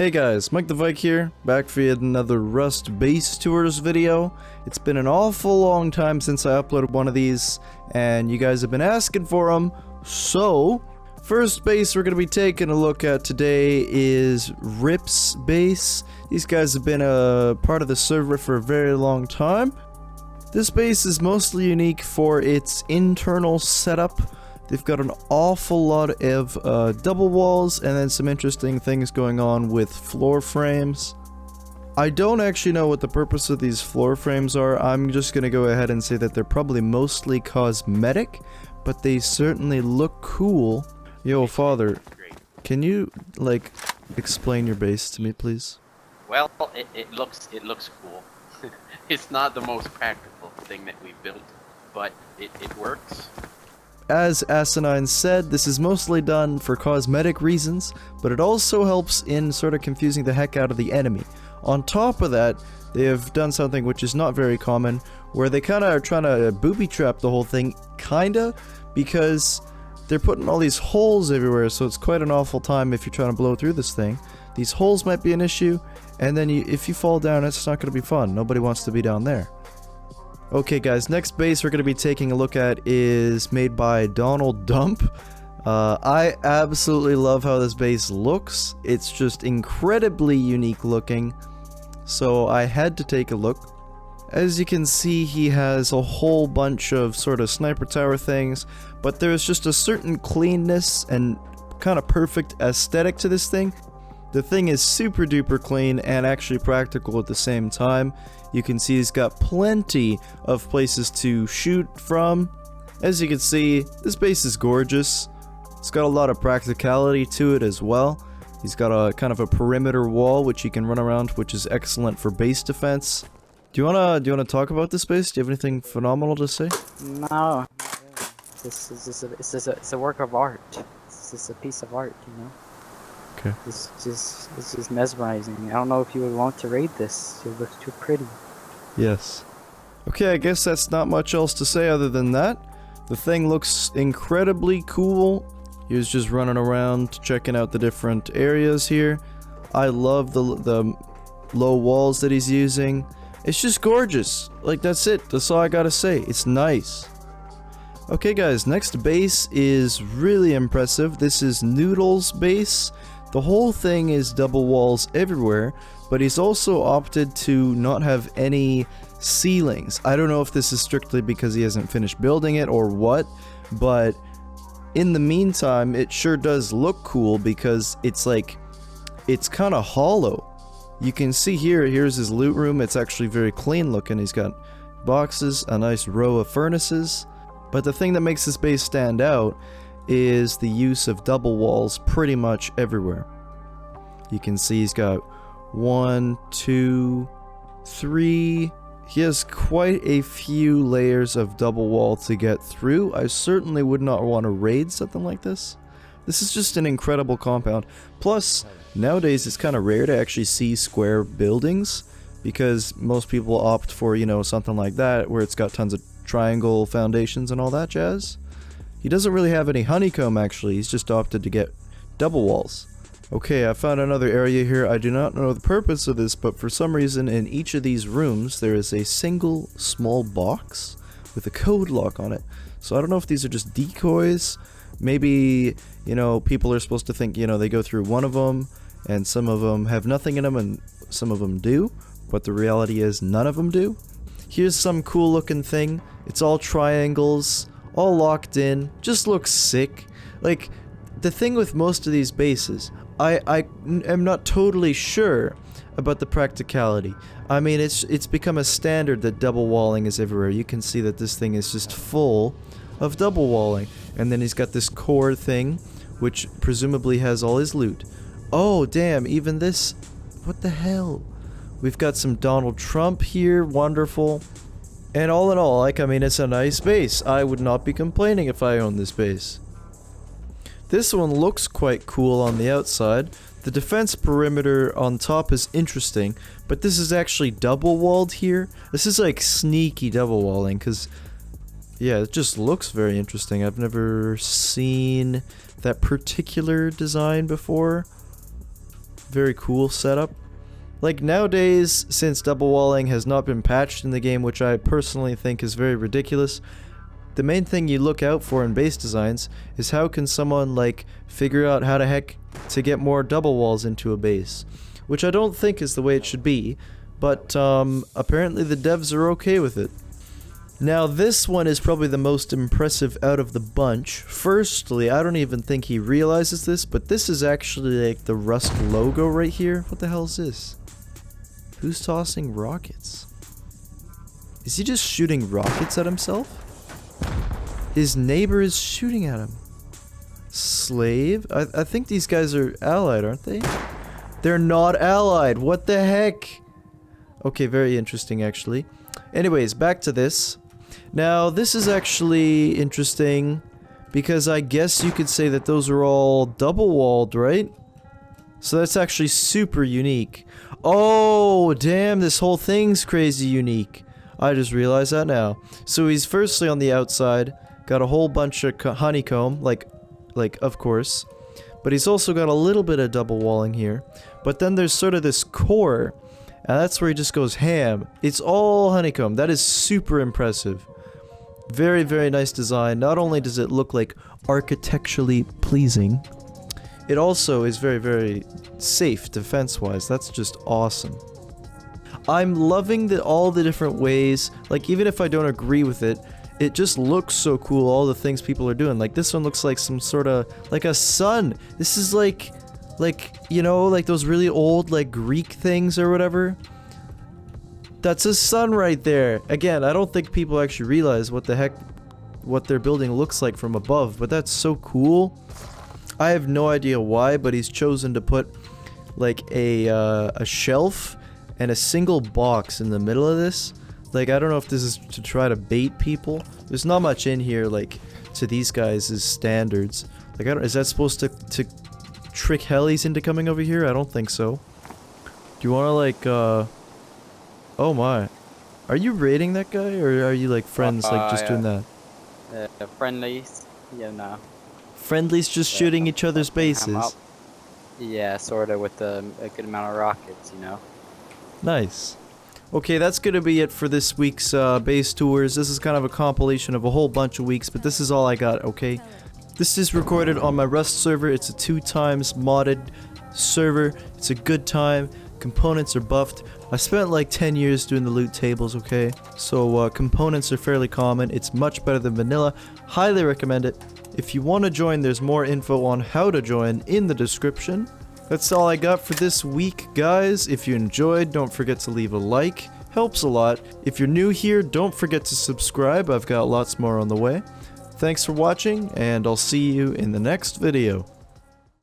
Hey guys, Mike the Vike here, back for yet another Rust Base Tours video. It's been an awful long time since I uploaded one of these, and you guys have been asking for them, so first base we're going to be taking a look at today is Rip's base. These guys have been a part of the server for a very long time. This base is mostly unique for its internal setup. They've got an awful lot of double walls and then some interesting things going on with floor frames. I don't actually know what the purpose of these floor frames are. I'm just going to go ahead and say that they're probably mostly cosmetic, but they certainly look cool. Yo, Father, can you, like, explain your base to me, please? Well, it looks cool. It's not the most practical thing that we built, but it works. As Asinine said, this is mostly done for cosmetic reasons, but it also helps in sort of confusing the heck out of the enemy. On top of that, they have done something which is not very common, where they kind of are trying to booby trap the whole thing, kinda, because they're putting all these holes everywhere, so it's quite an awful time if you're trying to blow through this thing. These holes might be an issue, and then if you fall down, it's not going to be fun. Nobody wants to be down there. Okay guys, next base we're going to be taking a look at is made by Donald Dump. I absolutely love how this base looks. It's just incredibly unique looking, so I had to take a look. As you can see, he has a whole bunch of sort of sniper tower things, but there's just a certain cleanness and kind of perfect aesthetic to this thing. The thing is super duper clean and actually practical at the same time. You can see he's got plenty of places to shoot from. As you can see, this base is gorgeous. It's got a lot of practicality to it as well. He's got a kind of a perimeter wall which he can run around, which is excellent for base defense. Do you wanna talk about this base? Do you have anything phenomenal to say? No. It's a work of art. It's just a piece of art, you know? Okay. It's just mesmerizing. I don't know if you would want to raid this. It looks too pretty. Yes. Okay, I guess that's not much else to say other than that. The thing looks incredibly cool. He was just running around checking out the different areas here. I love the low walls that he's using. It's just gorgeous. Like, that's it. That's all I gotta say. It's nice. Okay guys, next base is really impressive. This is Noodle's base. The whole thing is double walls everywhere, but he's also opted to not have any ceilings. I don't know if this is strictly because he hasn't finished building it or what, but in the meantime, it sure does look cool because it's like, it's kind of hollow. You can see here's his loot room. It's actually very clean looking. He's got boxes, a nice row of furnaces, but the thing that makes this base stand out is the use of double walls pretty much everywhere. You can see he's got 1, 2, 3. He has quite a few layers of double wall to get through. I certainly would not want to raid something like this. This is just an incredible compound. Plus, nowadays it's kind of rare to actually see square buildings because most people opt for, you know, something like that where it's got tons of triangle foundations and all that jazz. He doesn't really have any honeycomb actually, he's just opted to get double walls. Okay, I found another area here. I do not know the purpose of this, but for some reason in each of these rooms there is a single small box with a code lock on it. So I don't know if these are just decoys. Maybe, you know, people are supposed to think, you know, they go through one of them and some of them have nothing in them and some of them do, but the reality is none of them do. Here's some cool looking thing. It's all triangles, all locked in, just looks sick. Like, the thing with most of these bases, I am not totally sure about the practicality. I mean, it's become a standard that double walling is everywhere. You can see that this thing is just full of double walling. And then he's got this core thing, which presumably has all his loot. Oh, damn, even this, what the hell? We've got some Donald Trump here, wonderful. And all in all, like, I mean, it's a nice base. I would not be complaining if I owned this base. This one looks quite cool on the outside. The defense perimeter on top is interesting, but this is actually double walled here. This is like sneaky double walling, because, yeah, it just looks very interesting. I've never seen that particular design before. Very cool setup. Like nowadays, since double walling has not been patched in the game, which I personally think is very ridiculous, the main thing you look out for in base designs is how can someone like figure out how the heck to get more double walls into a base, which I don't think is the way it should be, but apparently the devs are okay with it. Now this one is probably the most impressive out of the bunch. Firstly, I don't even think he realizes this, but this is actually like the Rust logo right here. What the hell is this? Who's tossing rockets? Is he just shooting rockets at himself? His neighbor is shooting at him. Slave? I think these guys are allied, aren't they? They're not allied. What the heck? Okay, very interesting actually. Anyways, back to this. Now, this is actually interesting because I guess you could say that those are all double-walled, right? So that's actually super unique. Oh, damn, this whole thing's crazy unique. I just realized that now. So he's firstly on the outside, got a whole bunch of honeycomb, like of course. But he's also got a little bit of double walling here. But then there's sort of this core, and that's where he just goes ham. It's all honeycomb. That is super impressive. Very, very nice design. Not only does it look like architecturally pleasing, it also is very, very safe defense-wise. That's just awesome. I'm loving all the different ways, like even if I don't agree with it, it just looks so cool, all the things people are doing. Like this one looks like some sort of, like a sun. This is like, you know, like those really old, like Greek things or whatever. That's a sun right there. Again, I don't think people actually realize what the heck, what their building looks like from above, but that's so cool. I have no idea why, but he's chosen to put like a shelf and a single box in the middle of this. Like, I don't know if this is to try to bait people. There's not much in here, like, to these guys' standards. Like, is that supposed to trick helis into coming over here? I don't think so. Do you want to, like, oh my. Are you raiding that guy, or are you, like, friends, like, just doing that? Friendlies, you know. Friendlies just shooting each other's bases? Yeah, sorta, with a good amount of rockets, you know. Nice. Okay, that's gonna be it for this week's base tours. This is kind of a compilation of a whole bunch of weeks, but this is all I got, okay? This is recorded on my Rust server. It's a 2x modded server. It's a good time. Components are buffed. I spent like 10 years doing the loot tables, okay? So components are fairly common. It's much better than vanilla. Highly recommend it. If you want to join, there's more info on how to join in the description. That's all I got for this week, guys. If you enjoyed, don't forget to leave a like. Helps a lot. If you're new here, don't forget to subscribe. I've got lots more on the way. Thanks for watching, and I'll see you in the next video.